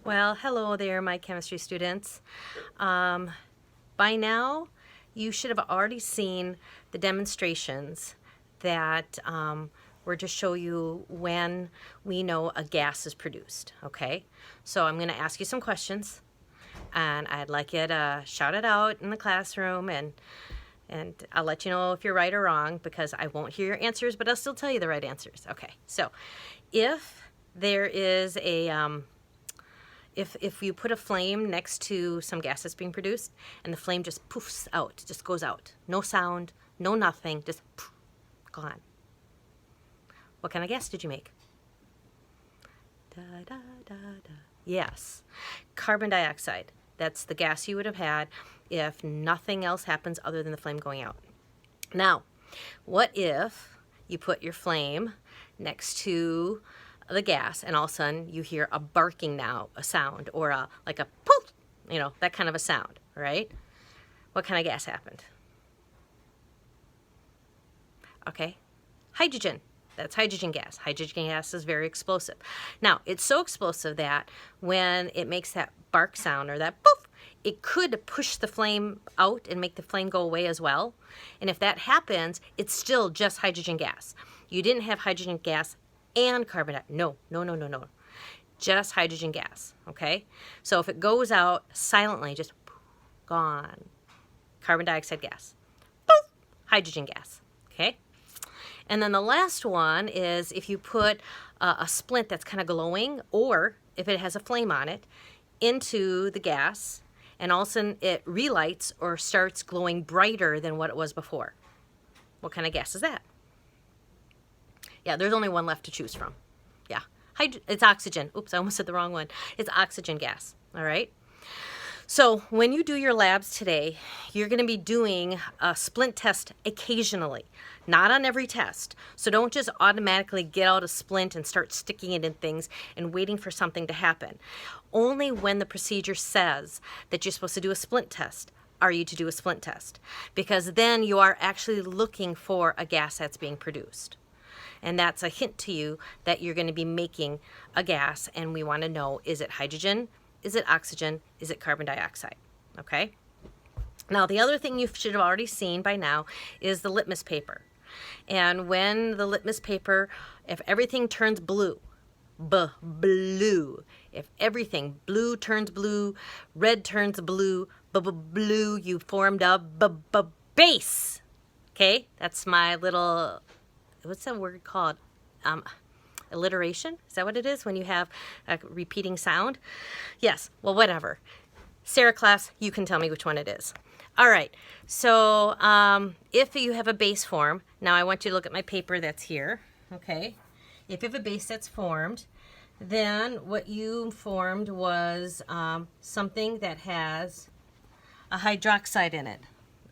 Well, hello there, my chemistry students. By now, you should have already seen the demonstrations that were to show you when we know a gas is produced, okay? So I'm going to ask you some questions, and I'd like you to shout it out in the classroom, and I'll let you know if you're right or wrong because I won't hear your answers, but I'll still tell you the right answers. Okay, so if there is a if you put a flame next to some gas that's being produced and the flame just poofs out, just goes out, no sound, no nothing, just poof, gone. What kind of gas did you make? Da, da, da, da. Yes, carbon dioxide. That's the gas you would have had if nothing else happens other than the flame going out. Now, what if you put your flame next to the gas and all of a sudden you hear a barking now, a sound, or like a poof, that kind of a sound, right? What kind of gas happened? Okay, hydrogen. That's hydrogen gas. Hydrogen gas is very explosive. Now, it's so explosive that when it makes that bark sound or that poof, it could push the flame out and make the flame go away as well. And if that happens, it's still just hydrogen gas. You didn't have hydrogen gas and carbon dioxide. No. Just hydrogen gas, okay? So if it goes out silently, just poof, gone. Carbon dioxide gas. Poof, hydrogen gas, okay? And then the last one is if you put a splint that's kind of glowing, or if it has a flame on it, into the gas, and all of a sudden it relights or starts glowing brighter than what it was before. What kind of gas is that? Yeah, there's only one left to choose from. Yeah, it's oxygen. Oops, I almost said the wrong one. It's oxygen gas, all right? So when you do your labs today, you're going to be doing a splint test occasionally, not on every test. So don't just automatically get out a splint and start sticking it in things and waiting for something to happen. Only when the procedure says that you're supposed to do a splint test are you to do a splint test, because then you are actually looking for a gas that's being produced. And that's a hint to you that you're going to be making a gas, and we want to know, is it hydrogen? Is it oxygen? Is it carbon dioxide? Okay? Now, the other thing you should have already seen by now is the litmus paper. And when the litmus paper, if everything turns blue, blue, if everything, blue turns blue, red turns blue, blue, you formed a base. Okay? That's my little, what's that word called? Alliteration? Is that what it is when you have a repeating sound? Yes, well, whatever. Sarah class, you can tell me which one it is. All right, so if you have a base form, now I want you to look at my paper that's here, okay? If you have a base that's formed, then what you formed was something that has a hydroxide in it.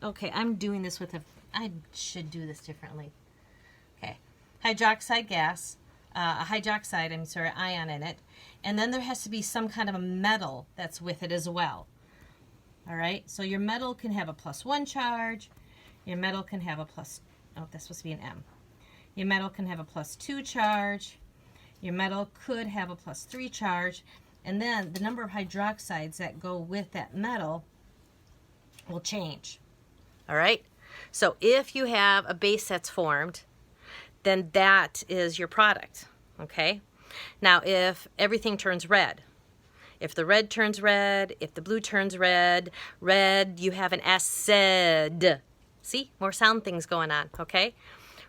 Okay, I'm doing this with I should do this differently. Okay, hydroxide gas. A hydroxide, ion in it, and then there has to be some kind of a metal that's with it as well. All right, so your metal can have a +1 charge, your metal can have a that's supposed to be an M. Your metal can have a +2 charge, your metal could have a +3 charge, and then the number of hydroxides that go with that metal will change. All right, so if you have a base that's formed, then that is your product, okay? Now, if everything turns red, if the red turns red, if the blue turns red, you have an acid. See, more sound things going on, okay?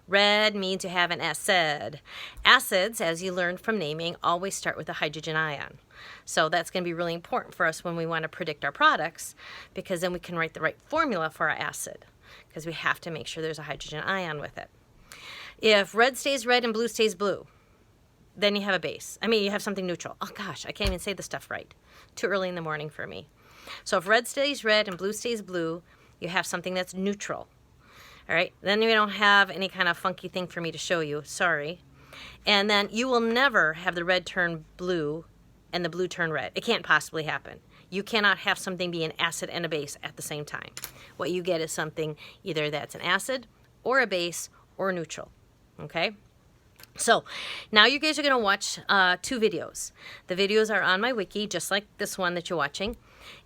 Red means you have an acid. Acids, as you learned from naming, always start with a hydrogen ion. So that's going to be really important for us when we want to predict our products, because then we can write the right formula for our acid, because we have to make sure there's a hydrogen ion with it. If red stays red and blue stays blue, then you have a base. You have something neutral. Oh gosh, I can't even say the stuff right. Too early in the morning for me. So if red stays red and blue stays blue, you have something that's neutral. All right, then we don't have any kind of funky thing for me to show you, sorry. And then you will never have the red turn blue and the blue turn red. It can't possibly happen. You cannot have something be an acid and a base at the same time. What you get is something either that's an acid or a base or neutral. Okay? So now you guys are going to watch 2 videos. The videos are on my wiki, just like this one that you're watching.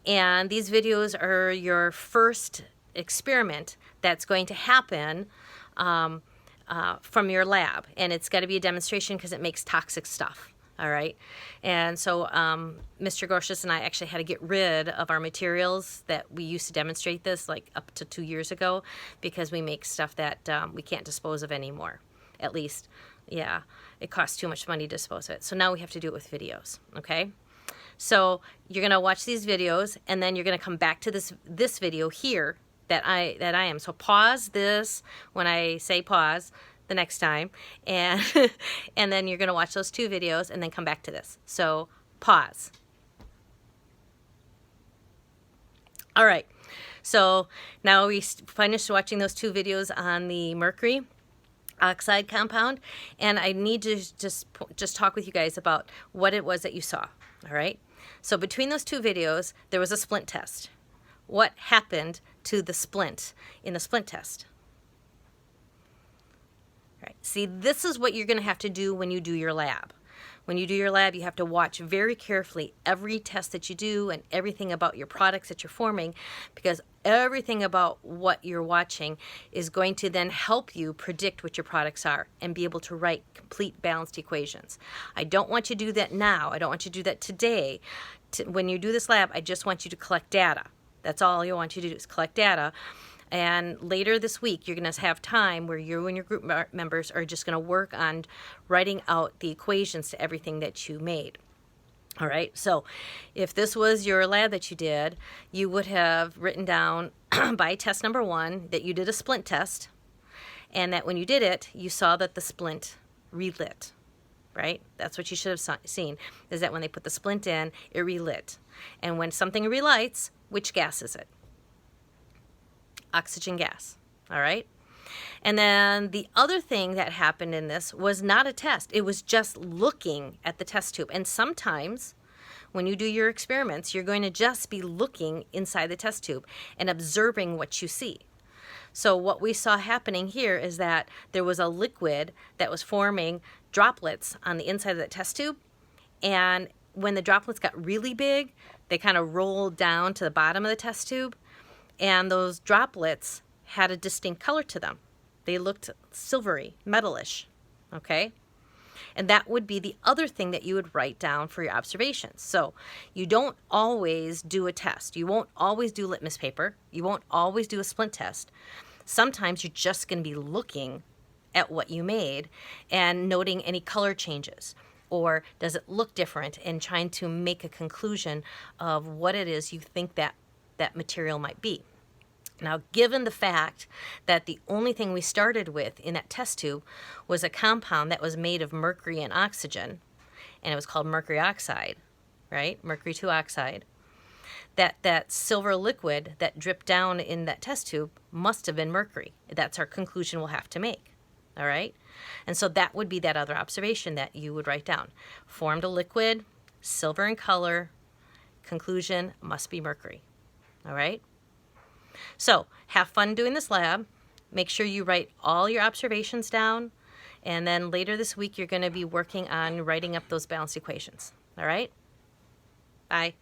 And these videos are your first experiment that's going to happen from your lab. And it's got to be a demonstration because it makes toxic stuff. All right. And so Mr. Gorsuch and I actually had to get rid of our materials that we used to demonstrate this like up to 2 years ago because we make stuff that we can't dispose of anymore, at least. Yeah, it costs too much money to dispose of it. So now we have to do it with videos, okay? So you're going to watch these videos, and then you're going to come back to this video here that I am. So pause this when I say pause the next time, and and then you're going to watch those 2 videos and then come back to this. So pause. All right. So now we finished watching those 2 videos on the mercury oxide compound, and I need to just talk with you guys about what it was that you saw. All right. So between those 2 videos, there was a splint test. What happened to the splint in the splint test? Right. See, this is what you're going to have to do when you do your lab. When you do your lab, you have to watch very carefully every test that you do and everything about your products that you're forming, because everything about what you're watching is going to then help you predict what your products are and be able to write complete balanced equations. I don't want you to do that now. I don't want you to do that today. When you do this lab, I just want you to collect data. That's all I want you to do is collect data. And later this week, you're going to have time where you and your group members are just going to work on writing out the equations to everything that you made. All right, so if this was your lab that you did, you would have written down by test number 1 that you did a splint test, and that when you did it, you saw that the splint relit, right? That's what you should have seen, is that when they put the splint in, it relit. And when something relights, which gas is it? Oxygen gas, all right? And then the other thing that happened in this was not a test. It was just looking at the test tube. And sometimes when you do your experiments, you're going to just be looking inside the test tube and observing what you see. So what we saw happening here is that there was a liquid that was forming droplets on the inside of the test tube. And when the droplets got really big, they kind of rolled down to the bottom of the test tube. And those droplets had a distinct color to them. They looked silvery, metalish, okay? And that would be the other thing that you would write down for your observations. So you don't always do a test. You won't always do litmus paper. You won't always do a splint test. Sometimes you're just going to be looking at what you made and noting any color changes. Or does it look different, and trying to make a conclusion of what it is you think that material might be. Now, given the fact that the only thing we started with in that test tube was a compound that was made of mercury and oxygen, and it was called mercury oxide, right? Mercury 2 oxide. That silver liquid that dripped down in that test tube must have been mercury. That's our conclusion we'll have to make, all right? And so that would be that other observation that you would write down. Formed a liquid, silver in color, conclusion must be mercury. All right? So have fun doing this lab. Make sure you write all your observations down. And then later this week, you're going to be working on writing up those balanced equations. All right? Bye.